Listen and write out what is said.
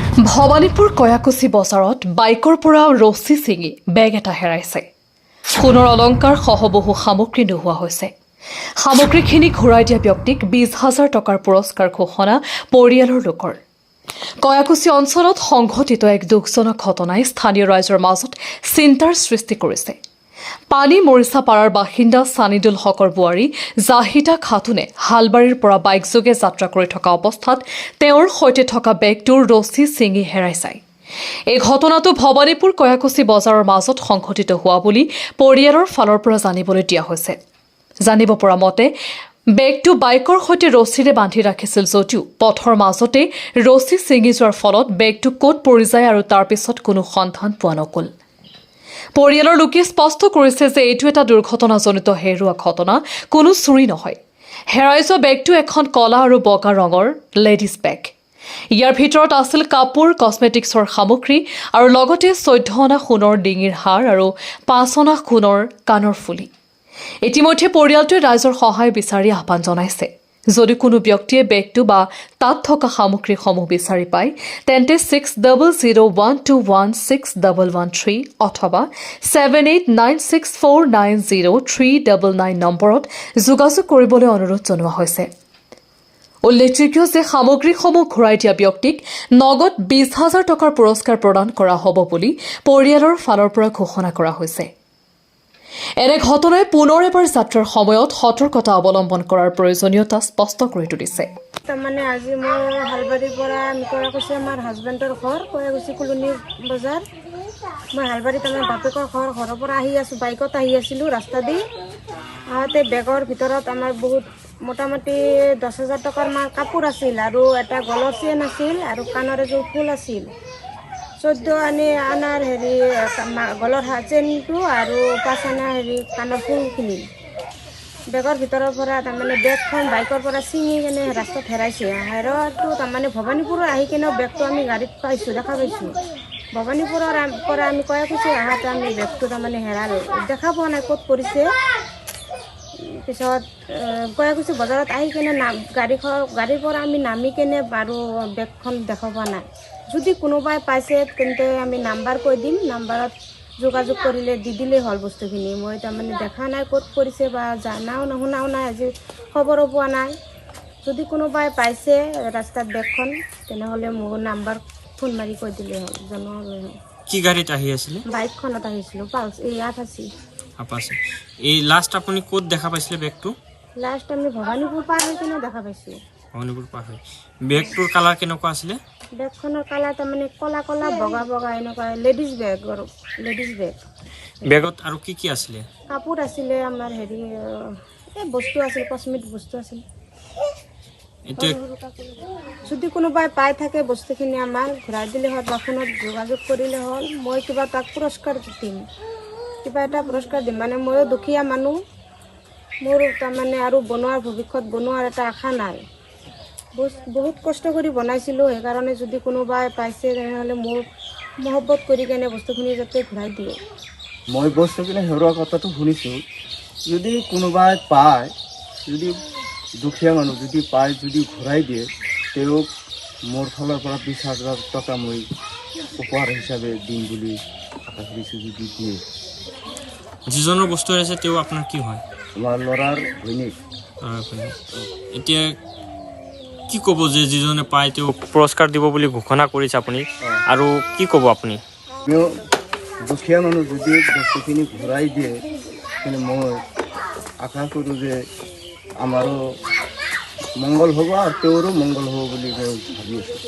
ভৱানীপুৰ কয়াকুছি বজাৰত বাইকৰ পৰা ৰছী ছিঙি বেগ এটা হেৰাইছে। সোণৰ অলংকাৰ সহ বহু সামগ্ৰী নোহোৱা হৈছে। সামগ্ৰীখিনি ঘূৰাই দিয়া ব্যক্তিক ২০,০০০ টকাৰ পুৰস্কাৰ ঘোষণা পৰিয়ালৰ লোকৰ। কয়াকুছি অঞ্চলত সংঘটিত এক দুখজনক ঘটনাই স্থানীয় ৰাইজৰ মাজত চিন্তাৰ সৃষ্টি কৰিছে। পানী মৰিচাপাৰাৰ বাসিন্দা ছানিদুল হকৰ বোৱাৰী জাহিদা খাতুনে হালবাৰীৰ পৰা বাইকযোগে যাত্ৰা কৰি থকা অৱস্থাত তেওঁৰ সৈতে থকা বেগটোৰ ৰছী ছিঙি হেৰাই যায়। এই ঘটনাটো ভৱানীপুৰ কয়াকুছি বজাৰৰ মাজত সংঘটিত হোৱা বুলি পৰিয়ালৰ ফালৰ পৰা জানিবলৈ দিয়া হৈছে। জানিব পৰা মতে বেগটো বাইকৰ সৈতে ৰছীৰে বান্ধি ৰাখিছিল যদিও পথৰ মাজতে ৰছী ছিঙি যোৱাৰ ফলত বেগটো ক'ত পৰি যায় আৰু তাৰ পিছত কোনো সন্ধান পোৱা নগ'ল। পৰিয়ালৰ লোকে স্পষ্ট কৰিছে যে এইটো এটা দুৰ্ঘটনাজনিত হেৰুওৱা ঘটনা, কোনো চুৰি নহয়। হেৰাই যোৱা বেগটো এখন কলা আৰু বগা ৰঙৰ লেডিজ বেগ। ইয়াৰ ভিতৰত আছিল কাপোৰ, কছমেটিক্সৰ সামগ্ৰী আৰু লগতে ১৪ অনা সোণৰ ডিঙিৰ হাৰ আৰু ৫ অনা সোণৰ কাণৰ ফুলি। ইতিমধ্যে পৰিয়ালটোৱে ৰাইজৰ সহায় বিচাৰি আহ্বান জনাইছে। যদি কোনো ব্যক্তিয়ে বেগটো বা তাত থকা সামগ্ৰীসমূহ বিচাৰি পায় তেন্তে 6001216113 অথবা 7896490399 নম্বৰত যোগাযোগ কৰিবলৈ অনুৰোধ জনোৱা হৈছে। উল্লেখযোগ্য যে সামগ্ৰীসমূহ ঘূৰাই দিয়া ব্যক্তিক নগদ ২০,০০০ টকাৰ পুৰস্কাৰ প্ৰদান কৰা হ'ব বুলি পৰিয়ালৰ ফালৰ পৰা ঘোষণা কৰা হৈছে। এনে ঘটনাই পুনৰ এবাৰ যাত্ৰাৰ সময়ত সতৰ্কতা অৱলম্বন কৰাৰ প্ৰয়োজনীয়তা স্পষ্ট কৰি তুলিছে। তাৰমানে আজি মই হালবাৰীৰ পৰা কয়াকুছি আমাৰ হাজবেণ্ডৰ ঘৰ কয়াকুছি কলনী বজাৰ। মই হালবাৰীত আমাৰ বাপেকৰ ঘৰৰ পৰা আহি আছোঁ, বাইকত আহি আছিলোঁ ৰাস্তা দি। আহোঁতে বেগৰ ভিতৰত আমাৰ বহুত মোটামুটি ১০,০০০ টকাৰ কাপোৰ আছিল আৰু এটা গলৰ চেইন আছিল আৰু কাণৰ এযোৰ ফুল আছিল। ১৪ আনাৰ গলৰ চেইনটো আৰু ৫ অনা কাণৰ ফুলখিনি বেগৰ ভিতৰৰ পৰা তাৰমানে বেগখন বাইকৰ পৰা ছিঙি কেনে ৰাস্তাত হেৰাইছে। হেৰোৱাটো তাৰমানে ভৱানীপুৰৰ আহি কেনেও বেগটো আমি গাড়ীত দেখা পাইছোঁ। ভৱানীপুৰৰ পৰা আমি কয়াকুছি আহাতে আমি বেগটো তাৰমানে হেৰালোঁ, দেখা পোৱা নাই ক'ত পৰিছে। পিছত কয়াকুছি বজাৰত আহি কেনে গাড়ীৰ পৰা আমি নামি কেনে আৰু বেগখন দেখা পোৱা নাই। যদি কোনোবাই পাইছে তেন্তে আমি নাম্বাৰ কৈ দিম, নাম্বাৰত যোগাযোগ কৰিলে দি দিলেই হ'ল বস্তুখিনি। মই তাৰমানে দেখা নাই ক'ত পৰিছে বা শুনাও নাই, আজি খবৰো পোৱা নাই। যদি কোনোবাই পাইছে ৰাস্তাত বেগখন তেনেহ'লে মোৰ নাম্বাৰ ফোন মাৰি কৈ দিলেই হ'ল, জনোৱা হ'ল। কি গাড়ীত আহি আছিলে? বাইকখনত আহিছিলোঁ, আপাচি। এই লাষ্ট আপুনি ক'ত দেখা পাইছিলে বেগটো? লাষ্ট আমি ভৱানীপুৰ পাৰ হৈ কিনে দেখা পাইছোঁ। ভৱানীপুৰ পাৰ হৈ। বেগটোৰ কালাৰ কেনেকুৱা আছিলে? বেগখনৰ কালাৰ তাৰমানে ক'লা ক'লা বগা বগা এনেকুৱা লেডিজ বেগ। বেগত আৰু কি আছিলে? কাপোৰ আছিলে, আমাৰ এই বস্তু আছিল, কচমেটিক বস্তু আছিল। এতিয়া যদি কোনোবাই পাই থাকে বস্তুখিনি আমাক ঘূৰাই দিলে হ'ল বা ফোনত যোগাযোগ কৰিলে হ'ল। মই কিবা তাক পুৰস্কাৰ দিম, কিবা এটা পুৰস্কাৰ দিম। মানে ময়ো দুখীয়া মানুহ, মোৰ তাৰমানে আৰু ভৱিষ্যত বনোৱাৰ এটা আশা নাই। বহুত কষ্ট কৰি বনাইছিলোঁ, সেইকাৰণে যদি কোনোবাই পাইছে তেনেহ'লে মোৰ মহব্বত কৰি কেনে বস্তুখিনি যাতে ঘূৰাই দিয়ে। মই বস্তুখিনি হেৰুৱা কথাটো শুনিছোঁ। যদি কোনোবাই পায়, যদি দুখীয়া মানুহ যদি পায়, যদি ঘূৰাই দিয়ে, তেওঁক মোৰ ফালৰ পৰা ২০,০০০ টকা মই উপহাৰ হিচাপে দিম বুলি আশা কৰিছোঁ। যদি দিয়ে, যিজনৰ বস্তু আছে তেওঁ আপোনাৰ কি হয়? আমাৰ ল'ৰাৰ ঘৈণীক। এতিয়া কি ক'ব যে যিজনে পায় তেওঁ পুৰস্কাৰ দিব বুলি ঘোষণা কৰিছে আপুনি, আৰু কি ক'ব আপুনি? দুখীয়া মানুহ যদি বস্তুখিনি ঘূৰাই দিয়ে, কিন্তু মই আশা কৰোঁ যে আমাৰো মংগল হ'ব আৰু তেওঁৰো মংগল হ'ব বুলি মই ভাবি আছোঁ।